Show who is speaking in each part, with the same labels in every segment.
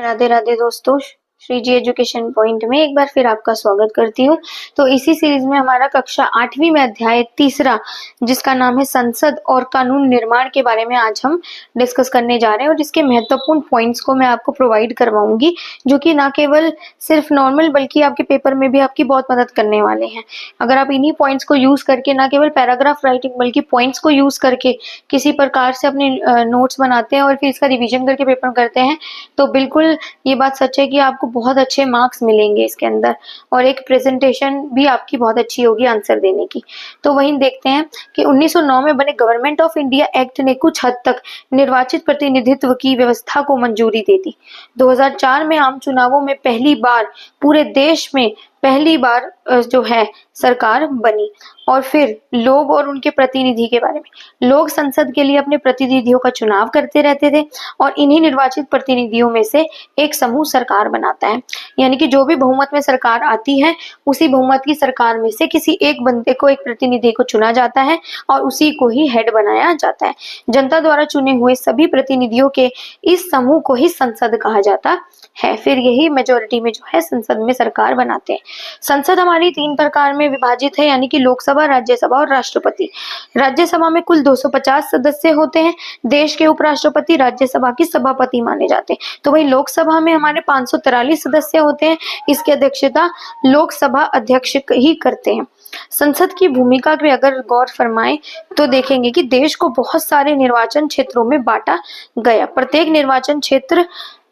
Speaker 1: राधे राधे दोस्तों, श्री जी education point में एक बार फिर आपका स्वागत करती हूँ। तो इसी सीरीज में हमारा कक्षा 8वीं में अध्याय तीसरा, जिसका नाम है संसद और कानून निर्माण के बारे में आज हम डिस्कस करने जा रहे हैं और इसके महत्वपूर्ण पॉइंट्स को मैं आपको प्रोवाइड करवाऊंगी, जो कि ना केवल सिर्फ नॉर्मल बल्कि आपके पेपर में भी आपकी बहुत मदद करने वाले हैं। अगर आप इन्हीं पॉइंट्स को यूज करके ना केवल पैराग्राफ राइटिंग बल्कि पॉइंट्स को यूज करके किसी प्रकार से अपने नोट्स बनाते हैं और फिर इसका रिविजन करके पेपर करते हैं, तो बिल्कुल ये बात सच है कि आपको बहुत अच्छे मार्क्स मिलेंगे इसके अंदर, और एक प्रेजेंटेशन भी आपकी बहुत अच्छी होगी आंसर देने की। तो वहीं देखते हैं कि 1909 में बने गवर्नमेंट ऑफ इंडिया एक्ट ने कुछ हद तक निर्वाचित प्रतिनिधित्व की व्यवस्था को मंजूरी दे दी। 2004 में आम चुनावों में पहली बार पूरे देश में जो है सरकार बनी। और फिर लोग और उनके प्रतिनिधि के बारे में, लोग संसद के लिए अपने प्रतिनिधियों का चुनाव करते रहते थे और इन्हीं निर्वाचित प्रतिनिधियों में से एक समूह सरकार बनाता है। यानी कि जो भी बहुमत में सरकार आती है, उसी बहुमत की सरकार में से किसी एक बंदे को, एक प्रतिनिधि को चुना जाता है और उसी को ही हेड बनाया जाता है। जनता द्वारा चुने हुए सभी प्रतिनिधियों के इस समूह को ही संसद कहा जाता है। फिर यही मेजोरिटी में जो है संसद में सरकार बनाते हैं। संसद हमारी 3 प्रकार में विभाजित है, यानी कि लोकसभा, राज्यसभा और राष्ट्रपति। राज्यसभा में कुल 250 सदस्य होते हैं। देश के उपराष्ट्रपति राज्यसभा की सभापति माने जाते हैं। तो वही लोकसभा में हमारे 543 सदस्य होते हैं। इसकी अध्यक्षता लोकसभा अध्यक्ष ही करते हैं। संसद की भूमिका पे अगर गौर फरमाएं तो देखेंगे कि देश को बहुत सारे निर्वाचन क्षेत्रों में बांटा गया। प्रत्येक निर्वाचन क्षेत्र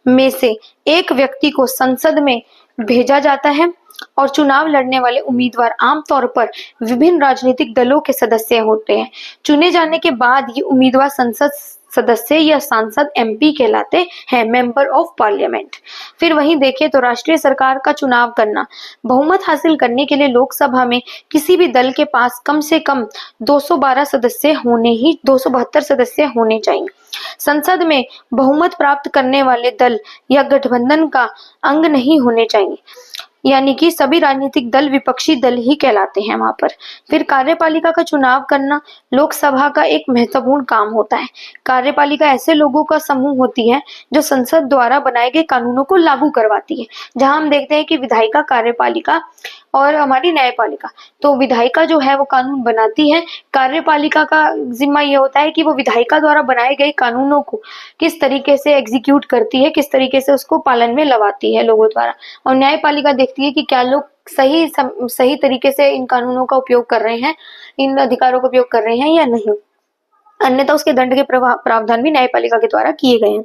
Speaker 1: में से एक व्यक्ति को संसद में भेजा जाता है और चुनाव लड़ने वाले उम्मीदवार आमतौर पर विभिन्न राजनीतिक दलों के सदस्य होते हैं। चुने जाने के बाद ये उम्मीदवार संसद सदस्य या सांसद एमपी कहलाते हैं, मेंबर ऑफ पार्लियामेंट। फिर वहीं देखें तो राष्ट्रीय सरकार का चुनाव करना, बहुमत हासिल करने के लिए लोकसभा में किसी भी दल के पास कम से कम 272 सदस्य होने चाहिए। संसद में बहुमत प्राप्त करने वाले दल या गठबंधन का अंग नहीं होने चाहिए, यानी कि सभी राजनीतिक दल विपक्षी दल ही कहलाते हैं वहां पर। फिर कार्यपालिका का चुनाव करना लोकसभा का एक महत्वपूर्ण काम होता है। कार्यपालिका ऐसे लोगों का समूह होती है जो संसद द्वारा बनाए गए कानूनों को लागू करवाती है। जहां हम देखते हैं कि विधायिका, कार्यपालिका और हमारी न्यायपालिका, तो विधायिका जो है वो कानून बनाती है। कार्यपालिका का जिम्मा ये होता है कि वो विधायिका द्वारा बनाए गए कानूनों को किस तरीके से एग्जीक्यूट करती है, किस तरीके से उसको पालन में लवाती है लोगों द्वारा। और न्यायपालिका देखती है कि क्या लोग सही तरीके से इन कानूनों का उपयोग कर रहे हैं, इन अधिकारों का उपयोग कर रहे हैं या नहीं, अन्यथा उसके दंड के प्रावधान भी न्यायपालिका के द्वारा किए गए हैं।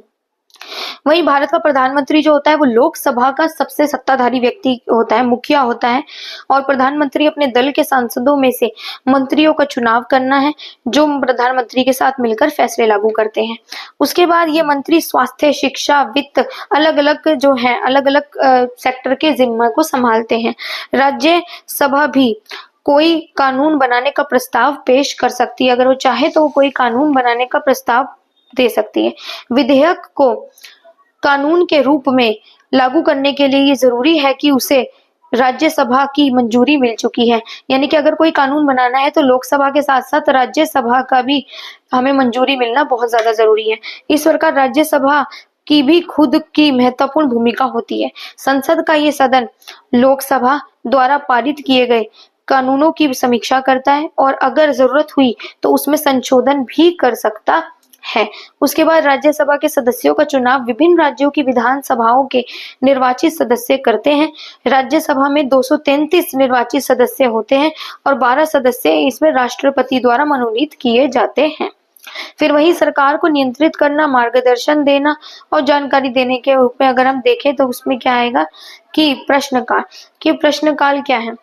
Speaker 1: वहीं भारत का प्रधानमंत्री जो होता है वो लोकसभा का सबसे सत्ताधारी व्यक्ति होता है, मुखिया होता है। और प्रधानमंत्री अपने दल के सांसदों में से मंत्रियों का चुनाव करना है, जो प्रधानमंत्री के साथ मिलकर फैसले लागू करते हैं। उसके बाद ये मंत्री स्वास्थ्य, शिक्षा, वित्त, अलग अलग सेक्टर के जिम्मा को संभालते हैं। राज्यसभा भी कोई कानून बनाने का प्रस्ताव पेश कर सकती है। अगर वो चाहे तो वो कोई कानून बनाने का प्रस्ताव दे सकती है। विधेयक को कानून के रूप में लागू करने के लिए ये जरूरी है कि उसे राज्यसभा की मंजूरी मिल चुकी है। यानी कि अगर कोई कानून बनाना है तो लोकसभा के साथ साथ राज्यसभा का भी हमें मंजूरी मिलना बहुत ज्यादा जरूरी है। इस प्रकार राज्यसभा की भी खुद की महत्वपूर्ण भूमिका होती है। संसद का ये सदन लोकसभा द्वारा पारित किए गए कानूनों की समीक्षा करता है और अगर जरूरत हुई तो उसमें संशोधन भी कर सकता है। उसके बाद राज्यसभा के सदस्यों का चुनाव विभिन्न राज्यों की विधानसभाओं के निर्वाचित सदस्य करते हैं। राज्यसभा में 233 निर्वाचित सदस्य होते हैं और 12 सदस्य इसमें राष्ट्रपति द्वारा मनोनीत किए जाते हैं। फिर वही सरकार को नियंत्रित करना, मार्गदर्शन देना और जानकारी देने के रूप में अगर हम देखें तो उसमें क्या आएगा कि प्रश्नकाल क्या है।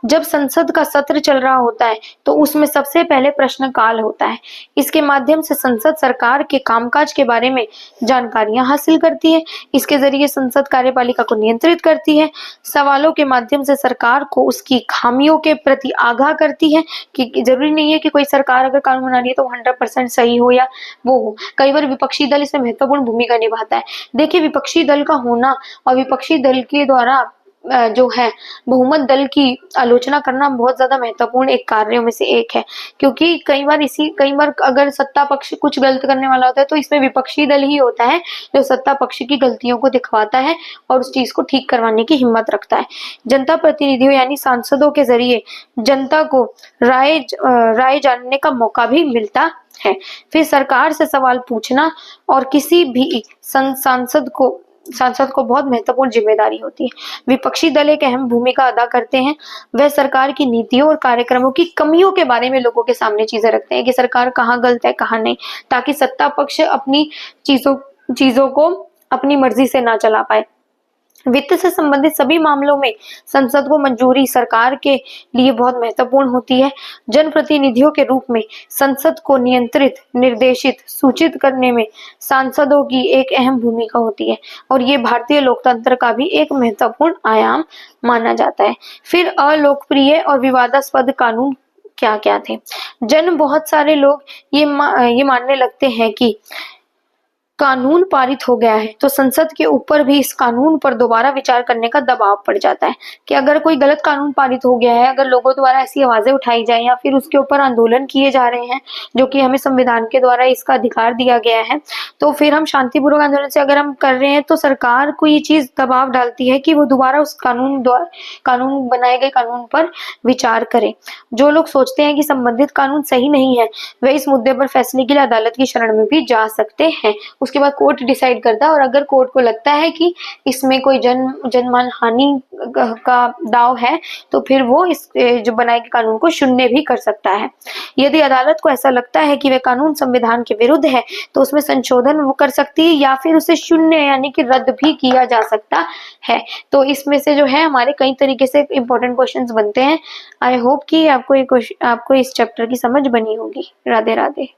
Speaker 1: जब संसद का सत्र चल रहा होता है तो उसमें सबसे पहले प्रश्नकाल होता है। इसके माध्यम से संसद सरकार के कामकाज के बारे में जानकारियां हासिल करती है। इसके जरिए संसद कार्यपालिका को नियंत्रित करती है। सवालों के माध्यम से सरकार को उसकी खामियों के प्रति आगाह करती है कि जरूरी नहीं है कि कोई सरकार अगर कानून बना रही है तो 100% सही हो या वो हो। कई बार विपक्षी दल इसमें महत्वपूर्ण भूमिका निभाता है। देखिए, विपक्षी दल का होना और विपक्षी दल के द्वारा जो है बहुमत दल की आलोचना करना बहुत ज्यादा महत्वपूर्ण एक कार्यों में से एक है, क्योंकि कई बार अगर सत्ता पक्ष कुछ गलत करने वाला होता है तो इसमें विपक्षी दल ही होता है जो सत्ता पक्ष की गलतियों को दिखवाता है और उस चीज को ठीक करवाने की हिम्मत रखता है। जनता प्रतिनिधियों यानी सांसदों के जरिए जनता को राय जानने का मौका भी मिलता है। फिर सरकार से सवाल पूछना और किसी भी सांसद को बहुत महत्वपूर्ण जिम्मेदारी होती है। विपक्षी दल एक अहम भूमिका अदा करते हैं। वह सरकार की नीतियों और कार्यक्रमों की कमियों के बारे में लोगों के सामने चीजें रखते हैं कि सरकार कहाँ गलत है कहाँ नहीं, ताकि सत्ता पक्ष अपनी चीजों को अपनी मर्जी से ना चला पाए। वित्त से संबंधित सभी मामलों में संसद को मंजूरी सरकार के लिए बहुत महत्वपूर्ण होती है। जनप्रतिनिधियों के रूप में संसद को नियंत्रित, निर्देशित, सूचित करने में सांसदों की एक अहम भूमिका होती है और ये भारतीय लोकतंत्र का भी एक महत्वपूर्ण आयाम माना जाता है। फिर अलोकप्रिय और विवादास्पद कानून क्या क्या थे? बहुत सारे लोग ये मानने लगते हैं कि कानून पारित हो गया है तो संसद के ऊपर भी इस कानून पर दोबारा विचार करने का दबाव पड़ जाता है कि अगर कोई गलत कानून पारित हो गया है, अगर लोगों द्वारा ऐसी आवाजें उठाई जाए या फिर उसके ऊपर आंदोलन किए जा रहे हैं जो कि हमें संविधान के द्वारा इसका अधिकार दिया गया है, तो फिर हम शांतिपूर्वक आंदोलन से अगर हम कर रहे हैं तो सरकार को ये चीज दबाव डालती है कि वो दोबारा उस बनाए गए कानून पर विचार करे। जो लोग सोचते हैं कि संबंधित कानून सही नहीं है वे इस मुद्दे पर फैसले के लिए अदालत की शरण में भी जा सकते हैं। उसके बाद कोर्ट डिसाइड करता है और अगर कोर्ट को लगता है कि इसमें कोई जनमान हानि का दाव है तो फिर वो इस जो बनाए गए कानून को शून्य भी कर सकता है। यदि अदालत को ऐसा लगता है कि वह कानून संविधान के विरुद्ध है तो उसमें संशोधन वो कर सकती है या फिर उसे शून्य यानी कि रद्द भी किया जा सकता है। तो इसमें से जो है हमारे कई तरीके से इंपॉर्टेंट क्वेश्चंस बनते हैं। आई होप कि आपको इस चैप्टर की समझ बनी होगी। राधे राधे।